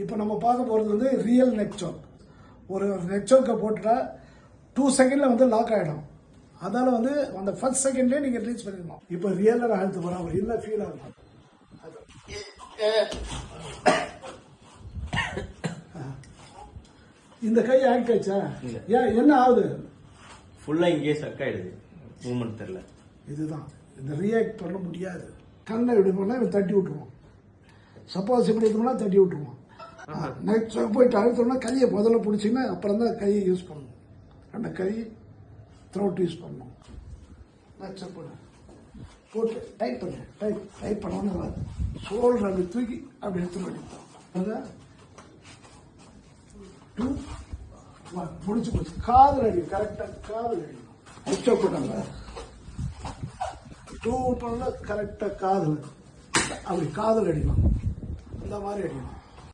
இப்போ நம்ம பார்க்க போகிறது வந்து ரியல் நெக் சோக். ஒரு நெக் சோக்கை போட்டுட்டா 2 செகண்டில் வந்து லாக் ஆகிடும். அதனால் வந்து அந்த ஃபர்ஸ்ட் செகண்ட்லேயே நீங்கள் ரிலீஸ் பண்ணிடணும். இப்போ ரியலில் நான் அழுத்து போகிறேன், ஒரு இல்லை ஃபீல் ஆகும். இந்த கை ஆக்ட் ஆச்சா? ஏன் என்ன ஆகுது? ஃபுல்லாக இங்கேயே ஸ்டக் ஆகிடுது, மூவ்மெண்ட் தெரியல. இதுதான் இந்த ரியாக்ட் பண்ண முடியாது. கண்ணை இப்படி பண்ணால் இவன் தட்டி விட்டுருவோம். சப்போஸ் இப்படி இருக்கணும்னா தட்டி விட்டுருவோம். நெக்ஸ்ட் போயிட்டு அழுத்தோம்னா கையை முதல்ல பிடிச்சிங்கன்னா அப்புறம் தான் கையை யூஸ் பண்ணணும். அந்த கை த்ரோட் யூஸ் பண்ணணும். நெக்ஸ்ட் போட்டு டைட் பண்ணு. டைட் பண்ணோன்னு ஷோல்டர் அப்படி தூக்கி அப்படி எடுத்து பண்ணிட்டோம். 2 1 முடிச்சு போச்சு. காதல் அடி கரெக்டாக காதல் அடி உச்ச போட்டாங்க. 2 பண்ணல கரெக்டாக காதல் அப்படி காதல் அடிக்கலாம். இந்த மாதிரி அடிக்கலாம்.